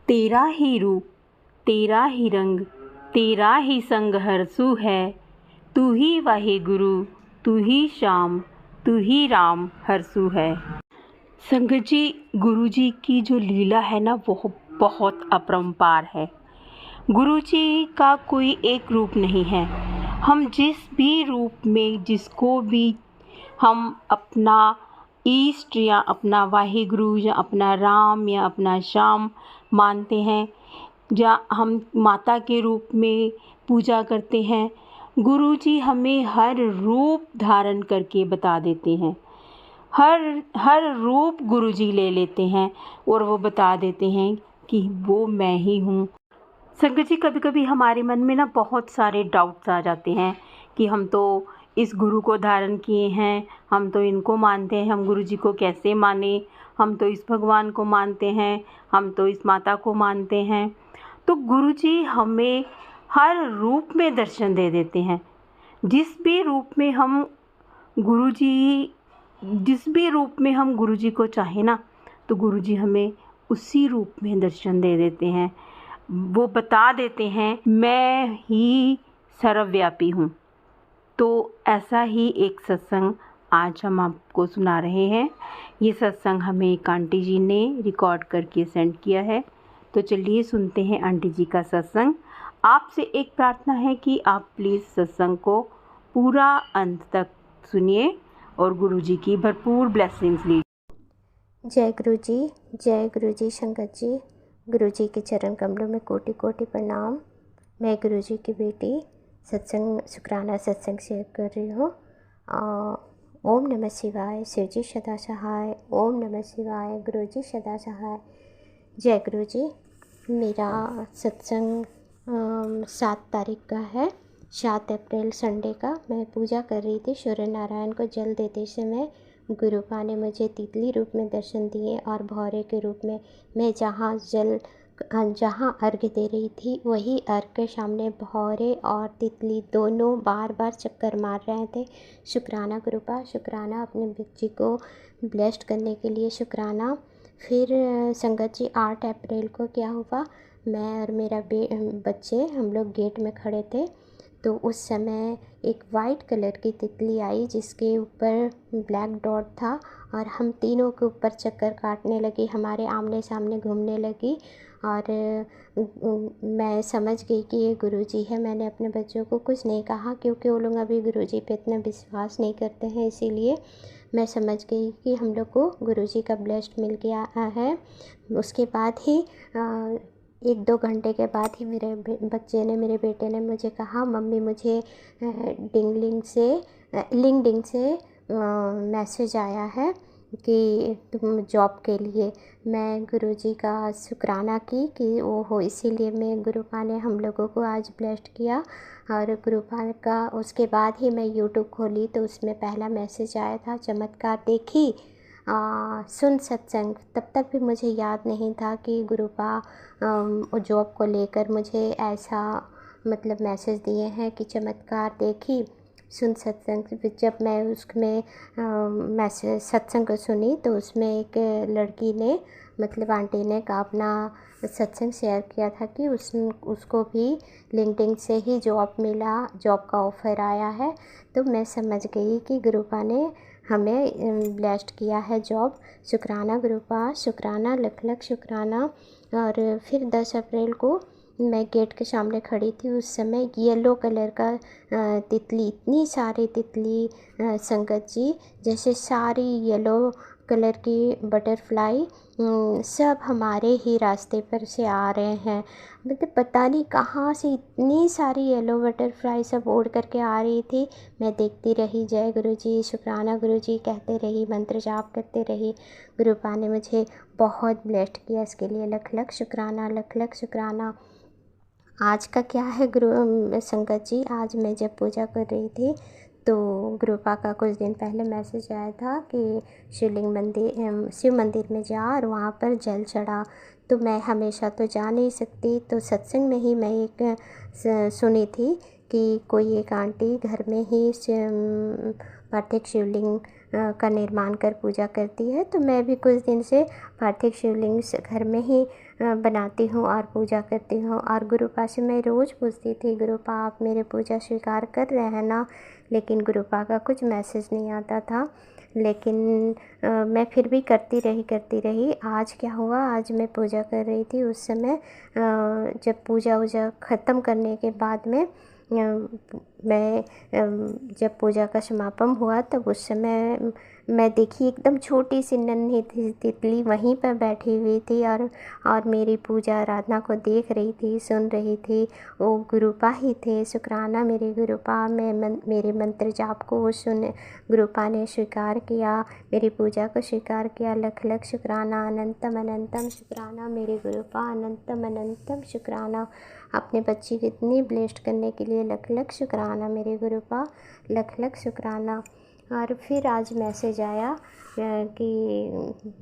तेरा ही रूप, तेरा ही रंग, तेरा ही संग हरसू है। तू ही वाहिगुरु, तू ही श्याम, तू ही राम हरसू है। संगत जी, गुरु जी की जो लीला है ना, वो बहुत अपरंपार है। गुरु जी का कोई एक रूप नहीं है। हम जिस भी रूप में जिसको भी हम अपना ईष्ट या अपना वाहिगुरु या अपना राम या अपना श्याम मानते हैं, या हम माता के रूप में पूजा करते हैं, गुरु जी हमें हर रूप धारण करके बता देते हैं। हर रूप गुरु जी ले लेते हैं और वो बता देते हैं कि वो मैं ही हूँ। संगत जी, कभी कभी हमारे मन में ना बहुत सारे डाउट्स आ जाते हैं कि हम तो इस गुरु को धारण किए हैं, हम तो इनको मानते हैं, हम गुरु जी को कैसे माने, हम तो इस भगवान को मानते हैं, हम तो इस माता को मानते हैं। तो गुरु जी हमें हर रूप में दर्शन दे देते हैं। जिस भी रूप में हम गुरु जी को चाहे ना, तो गुरु जी हमें उसी रूप में दर्शन दे देते हैं। वो बता देते हैं मैं ही सर्वव्यापी हूँ। तो ऐसा ही एक सत्संग आज हम आपको सुना रहे हैं। ये सत्संग हमें एक आंटी जी ने रिकॉर्ड करके सेंड किया है। तो चलिए सुनते हैं आंटी जी का सत्संग। आपसे एक प्रार्थना है कि आप प्लीज़ सत्संग को पूरा अंत तक सुनिए और गुरु जी की भरपूर ब्लेसिंग्स लीजिए। जय गुरु जी संगत जी। गुरु जी के चरण कमलों में कोटि कोटि प्रणाम। मैं गुरु जी की बेटी सत्संग शुक्राना सत्संग शेयर कर रही हूँ। ओम नमः शिवाय, शिव जी सदा सहाय। ओम नमः शिवाय, गुरु जी सदा सहाय। जय गुरु जी। मेरा सत्संग 7 तारीख का है, 7 अप्रैल संडे का। मैं पूजा कर रही थी, सूर्य नारायण को जल देते समय गुरुपा ने मुझे तितली रूप में दर्शन दिए और भौरे के रूप में। मैं जहाँ अर्घ्य दे रही थी, वही अर्घ्य के सामने भौरे और तितली दोनों बार बार चक्कर मार रहे थे। शुक्राना गुरुपा, शुक्राना अपने बच्ची को ब्लेस्ड करने के लिए शुक्राना। फिर संगत जी 8 अप्रैल को क्या हुआ, मैं और मेरा बच्चे हम लोग गेट में खड़े थे, तो उस समय एक वाइट कलर की तितली आई जिसके ऊपर ब्लैक डॉट था और हम तीनों के ऊपर चक्कर काटने लगी, हमारे आमने सामने घूमने लगी। और मैं समझ गई कि ये गुरुजी है। मैंने अपने बच्चों को कुछ नहीं कहा क्योंकि वो लोग अभी गुरुजी पे इतना विश्वास नहीं करते हैं, इसीलिए मैं समझ गई कि हम लोग को गुरुजी का ब्लेस्ड मिल गया है। उसके बाद ही 1-2 घंटे के बाद ही मेरे मेरे बेटे ने मुझे कहा, मम्मी मुझे लिंक्डइन से मैसेज आया है कि तुम जॉब के लिए। मैं गुरुजी का शुक्राना की कि वो हो, इसीलिए मैं गुरुपा ने हम लोगों को आज ब्लेस्ड किया। और गुरुपा का उसके बाद ही मैं यूट्यूब खोली तो उसमें पहला मैसेज आया था, चमत्कार देखी सुन सत्संग। तब तक भी मुझे याद नहीं था कि गुरुपा जॉब को लेकर मुझे ऐसा मतलब मैसेज दिए हैं कि चमत्कार देखी सुन सत्संग। जब मैं उसमें मैसेज सत्संग को सुनी तो उसमें एक लड़की ने मतलब आंटी ने का अपना सत्संग शेयर किया था कि उसको भी लिंक्डइन से ही जॉब मिला, जॉब का ऑफ़र आया है। तो मैं समझ गई कि गुरुपा ने हमें ब्लेस्ड किया है जॉब। शुक्राना गुरुपा, शुक्राना, लख लख शुक्राना। और फिर 10 अप्रैल को मैं गेट के सामने खड़ी थी, उस समय येलो कलर का तितली, इतनी सारी तितली संगत जी, जैसे सारी येलो कलर की बटरफ्लाई सब हमारे ही रास्ते पर से आ रहे हैं। मतलब पता नहीं कहाँ से इतनी सारी येलो बटरफ्लाई सब उड़ करके आ रही थी। मैं देखती रही, जय गुरुजी, शुक्राना गुरुजी कहते रही, मंत्र जाप करते रही। गुरुपा ने मुझे बहुत ब्लेस्ड किया, इसके लिए लख लख शुक्राना, लख लख शुक्राना। आज का क्या है संगत जी, आज मैं जब पूजा कर रही थी तो गुरुपा का कुछ दिन पहले मैसेज आया था कि शिव मंदिर में जा और वहाँ पर जल चढ़ा। तो मैं हमेशा तो जा नहीं सकती, तो सत्संग में ही मैं एक सुनी थी कि कोई एक आंटी घर में ही पार्थिव शिवलिंग का निर्माण कर पूजा करती है। तो मैं भी कुछ दिन से पार्थिव शिवलिंग घर में ही बनाती हूँ और पूजा करती हूँ। और गुरुपा से मैं रोज़ पूछती थी, गुरुपा आप मेरे पूजा स्वीकार कर रहे हैं ना? लेकिन गुरुपा का कुछ मैसेज नहीं आता था। लेकिन मैं फिर भी करती रही। आज क्या हुआ, आज मैं पूजा कर रही थी, उस समय जब पूजा वूजा ख़त्म करने के बाद में मैं जब पूजा का समापन हुआ तब उस समय मैं देखी एकदम छोटी सी नन्ही सी तितली वहीं पर बैठी हुई थी और मेरी पूजा आराधना को देख रही थी, सुन रही थी। वो गुरुपा ही थे, शुक्राना मेरे गुरुपा। मेरे मंत्र जाप को वो सुन गुरुपा ने स्वीकार किया, मेरी पूजा को स्वीकार किया। लख लख शुक्राना, अनंतम अनंतम शुक्राना मेरे गुरुपा, अनंतम अनंतम शुक्राना। अपने बच्ची को इतनी ब्लेस्ड करने के लिए लख लख शुक्राना मेरे गुरुपा, लख लख शुक्राना। और फिर आज मैसेज आया कि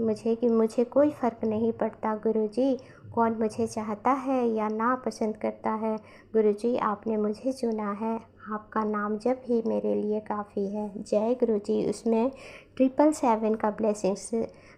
मुझे कोई फ़र्क नहीं पड़ता गुरुजी, कौन मुझे चाहता है या ना पसंद करता है। गुरुजी आपने मुझे चुना है, आपका नाम जप ही मेरे लिए काफ़ी है। जय गुरुजी। उसमें 777 का ब्लेसिंग्स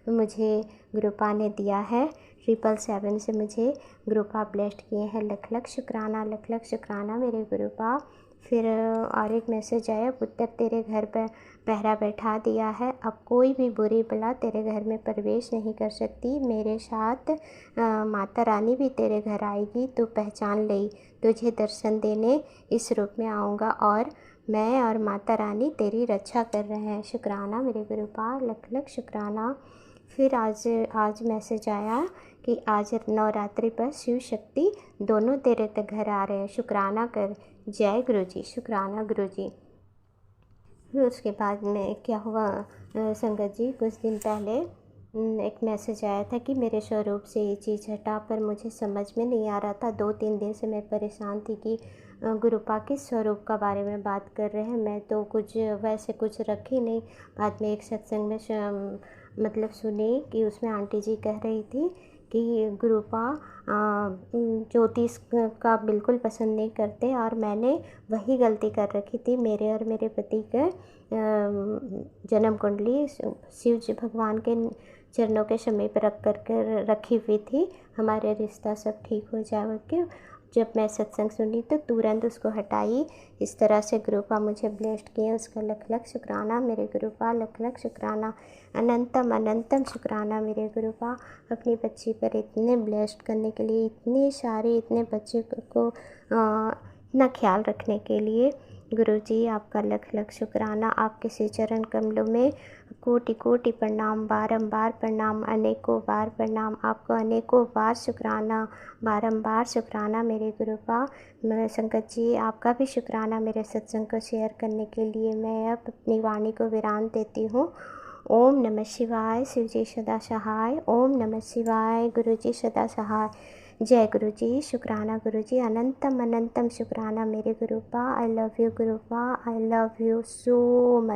मुझे गुरुपा ने दिया है। 777 से मुझे गुरुपा ब्लेस्ड किए हैं। लख लख शुक्राना, लख लख शुक्राना मेरे गुरुपा। फिर और एक मैसेज आया, पुत्र तेरे घर पर पहरा बैठा दिया है, अब कोई भी बुरी बला तेरे घर में प्रवेश नहीं कर सकती। मेरे साथ माता रानी भी तेरे घर आएगी, तू पहचान ले, तुझे दर्शन देने इस रूप में आऊँगा और मैं और माता रानी तेरी रक्षा कर रहे हैं। शुक्राना मेरे गुरुपा, लख लख शुक्राना। फिर आज मैसेज आया कि आज नवरात्रि पर शिव शक्ति दोनों तेरे तक घर आ रहे हैं, शुक्राना कर। जय गुरुजी, शुक्राना गुरुजी। फिर उसके बाद में क्या हुआ संगत जी, कुछ दिन पहले एक मैसेज आया था कि मेरे स्वरूप से ये चीज़ हटा, पर मुझे समझ में नहीं आ रहा था। 2-3 दिन से मैं परेशान थी कि गुरुपा किस स्वरूप का बारे में बात कर रहे हैं। मैं तो कुछ वैसे कुछ रखी नहीं। बाद में एक सत्संग में मतलब सुनी कि उसमें आंटी जी कह रही थी कि गुरुपा ज्योतिष का बिल्कुल पसंद नहीं करते, और मैंने वही गलती कर रखी थी। मेरे और मेरे पति के जन्म कुंडली शिव जी भगवान के चरणों के समीप रखी हुई थी, हमारे रिश्ता सब ठीक हो जाए के। जब मैं सत्संग सुनी तो तुरंत उसको हटाई। इस तरह से गुरुपा मुझे ब्लेस्ड किए, उसका लख लख शुक्राना मेरे गुरुपा, लख लख शुक्राना, अनंतम अनंतम शुक्राना मेरे गुरुपा। अपनी बच्ची पर इतने ब्लेस्ड करने के लिए, इतने बच्चे को इतना ख्याल रखने के लिए गुरुजी आपका लख लख शुक्राना। आपके श्री चरण कमलों में कोटि कोटि प्रणाम, बारंबार प्रणाम, अनेकों बार प्रणाम। आपको अनेकों बार शुक्राना, बारंबार शुक्राना मेरे गुरुपा। मैं संगत जी आपका भी शुक्राना मेरे सत्संग को शेयर करने के लिए। मैं अब अपनी वाणी को विराम देती हूँ। ओम नमः शिवाय, शिवजी सदा सहाय। ओम नमः शिवाय, गुरुजी सदा सहाय। जय गुरुजी, शुक्राना गुरुजी, अनंतम अनंतम शुक्राना मेरे गुरुपा। आई लव यू गुरुपा, I love you so much.